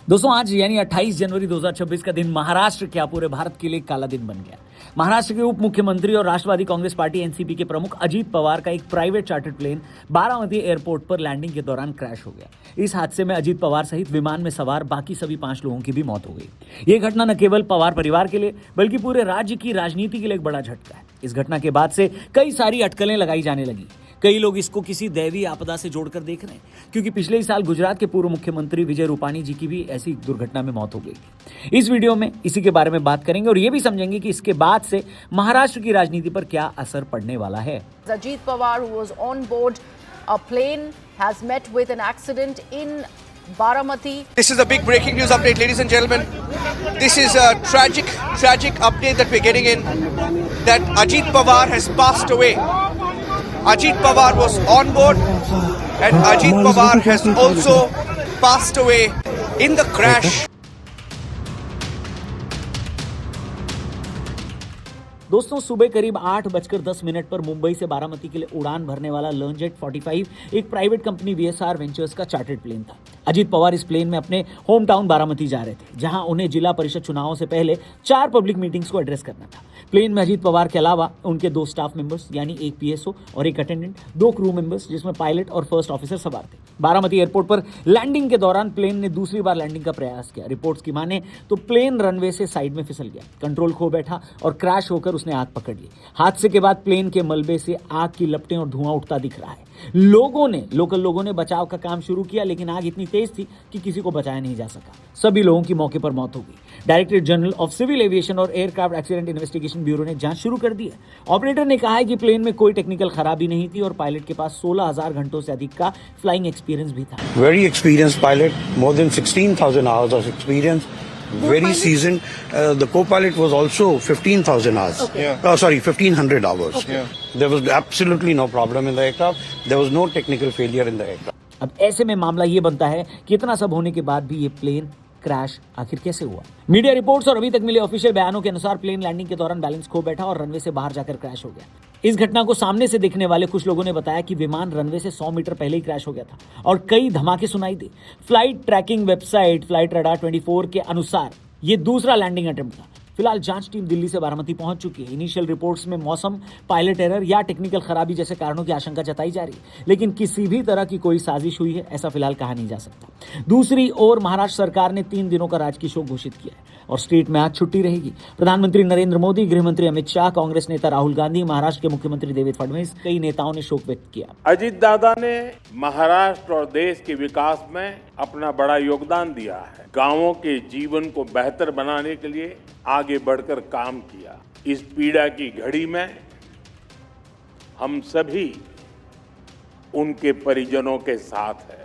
दोस्तों आज यानी 28 जनवरी 2026 का दिन महाराष्ट्र क्या पूरे भारत के लिए काला दिन बन गया। महाराष्ट्र के उप मुख्यमंत्री और राष्ट्रवादी कांग्रेस पार्टी एनसीपी के प्रमुख अजीत पवार का एक private chartered plane Baramati airport पर लैंडिंग के दौरान क्रैश हो गया। इस हादसे में अजीत पवार सहित विमान में सवार बाकी सभी 5 लोगों की भी मौत हो गई। ये घटना न केवल पवार परिवार के लिए बल्कि पूरे राज्य की राजनीति के लिए एक बड़ा झटका है। इस घटना के बाद से कई सारी अटकलें लगाई जाने लगी। कई लोग इसको किसी दैवीय आपदा से जोड़कर देख रहे हैं, क्योंकि पिछले ही साल गुजरात के पूर्व मुख्यमंत्री विजय रूपाणी जी की भी ऐसी दुर्घटना में मौत हो गई थी। इस वीडियो में इसी के बारे में बात करेंगे और ये भी समझेंगे कि इसके बाद से महाराष्ट्र की राजनीति पर क्या असर पड़ने वाला है। Ajit Pawar, who was on board a plane, has met with an accident in Baramati. This is a big breaking news update, ladies and gentlemen. This is a tragic update that we're getting in, that Ajit Pawar has passed away. Ajit Pawar was on board and Ajit Pawar has also passed away in the crash. दोस्तों सुबह करीब 8:10 पर मुंबई से बारामती के लिए उड़ान भरने वाला लर्नजेट 45 एक प्राइवेट कंपनी वीएसआर वेंचर्स का चार्टर्ड प्लेन था। अजीत पवार इस प्लेन में अपने होम टाउन बारामती जा रहे थे, जहां उन्हें जिला परिषद चुनावों से पहले 4 पब्लिक मीटिंग्स को एड्रेस करना था। प्लेन में अजीत पवार के अलावा उनके 2 स्टाफ मेंबर्स यानी एक पीएसओ और एक अटेंडेंट, 2 क्रू मेंबर्स जिसमें पायलट और फर्स्ट ऑफिसर सवार थे। बारामती एयरपोर्ट पर लैंडिंग के दौरान प्लेन ने दूसरी बार लैंडिंग का प्रयास किया। रिपोर्ट्स की माने तो प्लेन रनवे से साइड में फिसल गया, कंट्रोल खो बैठा और क्रैश होकर उसने आग पकड़ ली। हादसे के बाद प्लेन के मलबे से आग की लपटें और धुआं उठता दिख रहा है। लोकल लोगों ने बचाव का काम शुरू किया, लेकिन आग इतनी तेज थी कि किसी को बचाया नहीं जा सका। सभी लोगों की मौके पर मौत हो गई। Directorate General of Civil Aviation और एयरक्राफ्ट एक्सीडेंट इन्वेस्टिगेशन ब्यूरो ने जांच शुरू कर दी है। ऑपरेटर ने कहा है कि प्लेन में कोई टेक्निकल खराबी नहीं थी और पायलट के पास 16,000 घंटों से अधिक का फ्लाइंग एक्सपीरियंस भी था। Very experienced pilot, more than 16,000 hours of experience. Very seasoned. The co-pilot was also 15,000 hours. Okay. 1,500 hours. Okay. There was absolutely no problem in the aircraft. There was no technical failure in the aircraft. अब ऐसे में मामला ये बनता है कि इतना सब होने के बाद भी ये प्लेन क्रैश आखिर कैसे हुआ। मीडिया रिपोर्ट्स और अभी तक मिले ऑफिशियल बयानों के अनुसार प्लेन लैंडिंग के दौरान बैलेंस खो बैठा और रनवे से बाहर जाकर क्रैश हो गया। इस घटना को सामने से देखने वाले कुछ लोगों ने बताया कि विमान रनवे से 100 मीटर पहले ही क्रैश हो गया था और कई धमाके सुनाई दी। Flight tracking website flight radar 24 के अनुसार ये दूसरा लैंडिंग अटेम्प्ट था। फिलहाल जांच टीम दिल्ली से बारामती पहुंच चुकी है। इनिशियल रिपोर्ट्स में मौसम, पायलट एरर या टेक्निकल खराबी जैसे कारणों की आशंका जताई जा रही है, लेकिन किसी भी तरह की कोई साजिश हुई है ऐसा फिलहाल कहा नहीं जा सकता। दूसरी ओर महाराष्ट्र सरकार ने 3 दिनों का राजकीय शोक घोषित किया है और स्टेट में आज छुट्टी रहेगी। प्रधानमंत्री नरेंद्र मोदी, गृह मंत्री अमित शाह, कांग्रेस नेता राहुल गांधी, महाराष्ट्र के मुख्यमंत्री देवेंद्र फडणवीस, कई नेताओं ने शोक व्यक्त किया। अजीत दादा ने महाराष्ट्र और देश के विकास में अपना बड़ा योगदान दिया है। गांवों के जीवन को बेहतर बनाने के लिए आगे बढ़कर काम किया। इस पीड़ा की घड़ी में हम सभी उनके परिजनों के साथ हैं।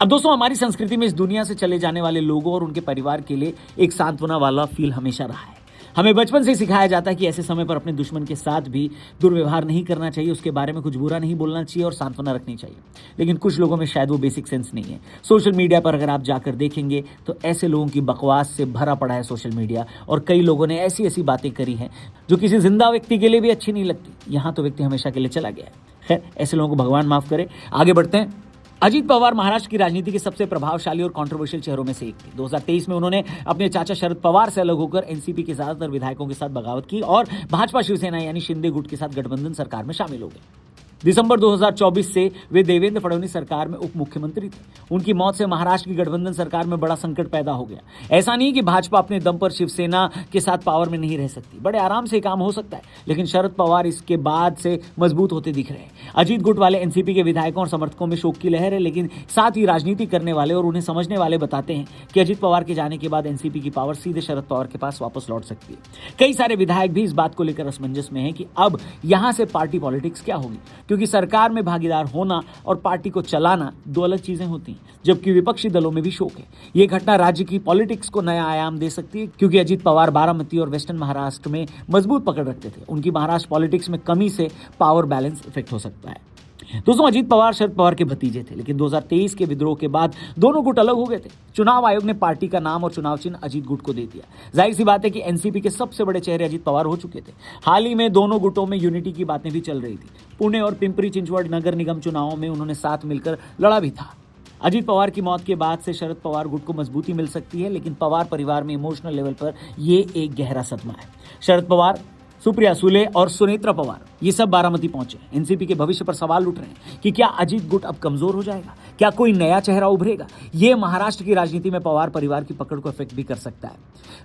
अब दोस्तों हमारी संस्कृति में इस दुनिया से चले जाने वाले लोगों और उनके परिवार के लिए एक सांत्वना वाला फील हमेशा रहा है। हमें बचपन से सिखाया जाता है कि ऐसे समय पर अपने दुश्मन के साथ भी दुर्व्यवहार नहीं करना चाहिए, उसके बारे में कुछ बुरा नहीं बोलना चाहिए और सांत्वना रखनी चाहिए। लेकिन कुछ लोगों में शायद वो बेसिक सेंस नहीं है। सोशल मीडिया पर अगर आप जाकर देखेंगे तो ऐसे लोगों की बकवास से भरा पड़ा है सोशल मीडिया, और कई लोगों ने ऐसी ऐसी बातें करी हैं जो किसी जिंदा व्यक्ति के लिए भी अच्छी नहीं लगती। यहाँ तो व्यक्ति हमेशा के लिए चला गया है। खैर, ऐसे लोगों को भगवान माफ करे। आगे बढ़ते हैं। अजीत पवार महाराष्ट्र की राजनीति के सबसे प्रभावशाली और कंट्रोवर्शियल चेहरों में से एक थे। 2023 में उन्होंने अपने चाचा शरद पवार से अलग होकर एनसीपी के ज्यादातर विधायकों के साथ बगावत की और भाजपा शिवसेना यानी शिंदे गुट के साथ गठबंधन सरकार में शामिल हो गए। दिसंबर 2024 से वे देवेंद्र फडणवीस सरकार में उप मुख्यमंत्री थे। उनकी मौत से महाराष्ट्र की गठबंधन सरकार में बड़ा संकट पैदा हो गया। ऐसा नहीं कि भाजपा अपने दम पर शिवसेना के साथ पावर में नहीं रह सकती, बड़े आराम से काम हो सकता है, लेकिन शरद पवार इसके बाद से मजबूत होते दिख रहे हैं। अजीत गुट वाले एनसीपी के विधायकों और समर्थकों में शोक की लहर है, लेकिन साथ ही राजनीति करने वाले और उन्हें समझने वाले बताते हैं कि अजीत पवार के जाने के बाद एनसीपी की पावर सीधे शरद पवार के पास वापस लौट सकती है। कई सारे विधायक भी इस बात को लेकर असमंजस में हैं कि अब यहां से पार्टी पॉलिटिक्स क्या होगी, क्योंकि सरकार में भागीदार होना और पार्टी को चलाना 2 अलग चीजें होती हैं, जबकि विपक्षी दलों में भी शोक है। यह घटना राज्य की पॉलिटिक्स को नया आयाम दे सकती है, क्योंकि अजीत पवार बारामती और वेस्टर्न महाराष्ट्र में मजबूत पकड़ रखते थे। उनकी महाराष्ट्र पॉलिटिक्स में कमी से पावर बैलेंस इफेक्ट हो सकता है। दोस्तों अजीत पवार शरद पवार के भतीजे थे, लेकिन 2023 के विद्रोह के बाद दोनों गुट अलग हो गए थे। चुनाव आयोग ने पार्टी का नाम और चुनाव चिन्ह अजीत गुट को दे दिया। जाहिर सी बात है कि एनसीपी के सबसे बड़े चेहरे अजीत पवार हो चुके थे। हाल ही में दोनों गुटों में यूनिटी की बातें भी चल रही थी। पुणे और पिंपरी चिंचवड नगर निगम चुनावों में उन्होंने साथ मिलकर लड़ा भी था। अजीत पवार की मौत के बाद से शरद पवार गुट को मजबूती मिल सकती है, लेकिन पवार परिवार में इमोशनल लेवल पर ये एक गहरा सदमा है। शरद पवार, सुप्रिया सुले और सुनेत्रा पवार ये सब बारामती पहुंचे। एनसीपी के भविष्य पर सवाल उठ रहे हैं कि क्या अजीत गुट अब कमजोर हो जाएगा, क्या कोई नया चेहरा उभरेगा। ये महाराष्ट्र की राजनीति में पवार परिवार की पकड़ को इफेक्ट भी कर सकता है।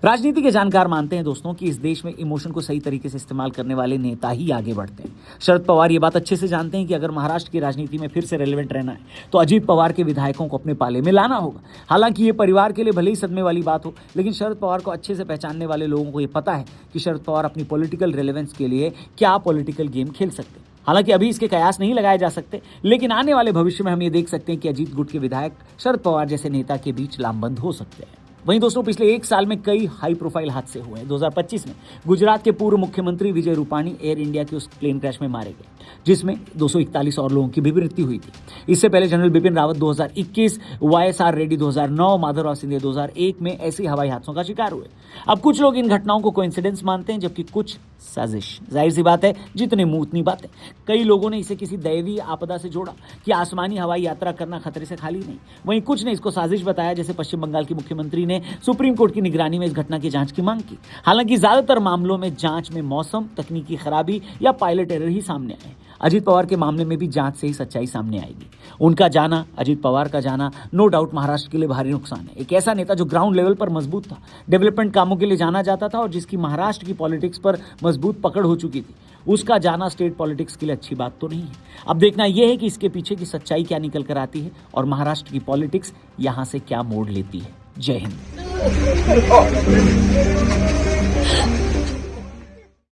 राजनीति के जानकार मानते हैं दोस्तों कि इस देश में इमोशन को सही तरीके से इस्तेमाल करने वाले नेता ही आगे बढ़ते हैं। शरद पवार ये बात अच्छे से जानते हैं कि अगर महाराष्ट्र की राजनीति में फिर से रेलेवेंट रहना है तो अजीत पवार के विधायकों को अपने पाले में लाना होगा। हालांकि ये परिवार के लिए भले ही सदमे वाली बात हो, लेकिन शरद पवार को अच्छे से पहचानने वाले लोगों को ये पता है कि शरद पवार अपनी पॉलिटिकल रेलेवेंस के लिए क्या पॉलिटिकल गेम खेल सकते हैं। हालांकि अभी इसके कयास नहीं लगाए जा सकते, लेकिन आने वाले भविष्य में हम ये देख सकते हैं कि अजीत गुट के विधायक शरद पवार जैसे नेता के बीच लामबंद हो सकते हैं। वहीं दोस्तों पिछले एक साल में कई हाई प्रोफाइल हादसे हुए हैं। 2025 में गुजरात के पूर्व मुख्यमंत्री विजय रूपाणी एयर इंडिया के उस प्लेन क्रैश में मारे गए, जिसमें 241 और लोगों की भी मृत्यु हुई थी। इससे पहले जनरल बिपिन रावत 2021, YSR रेड्डी 2009, माधवराव सिंधिया 2001 में ऐसे हवाई हादसों का शिकार हुए। अब कुछ लोग इन घटनाओं को कोइंसिडेंस मानते हैं, जबकि कुछ साजिश। जाहिर सी बात है, जितने मुंह उतनी बातें। कई लोगों ने इसे किसी दैवीय आपदा से जोड़ा कि आसमानी हवाई यात्रा करना खतरे से खाली नहीं। वहीं कुछ ने इसको साजिश बताया, जैसे पश्चिम बंगाल की मुख्यमंत्री ने सुप्रीम कोर्ट की निगरानी में इस घटना की जांच की मांग की। हालांकि ज्यादातर मामलों में जांच में मौसम, तकनीकी खराबी या पायलट एरर ही सामने आए। अजीत पवार के मामले में भी जांच से ही सच्चाई सामने आएगी। उनका जाना, अजीत पवार का जाना नो डाउट महाराष्ट्र के लिए भारी नुकसान है। एक ऐसा नेता जो ग्राउंड लेवल पर मजबूत था, डेवलपमेंट कामों के लिए जाना जाता था और जिसकी महाराष्ट्र की पॉलिटिक्स पर मजबूत पकड़ हो चुकी थी, उसका जाना स्टेट पॉलिटिक्स के लिए अच्छी बात तो नहीं है। अब देखना यह है कि इसके पीछे की सच्चाई क्या निकल कर आती है और महाराष्ट्र की पॉलिटिक्स यहां से क्या मोड़ लेती है। जय हिंद।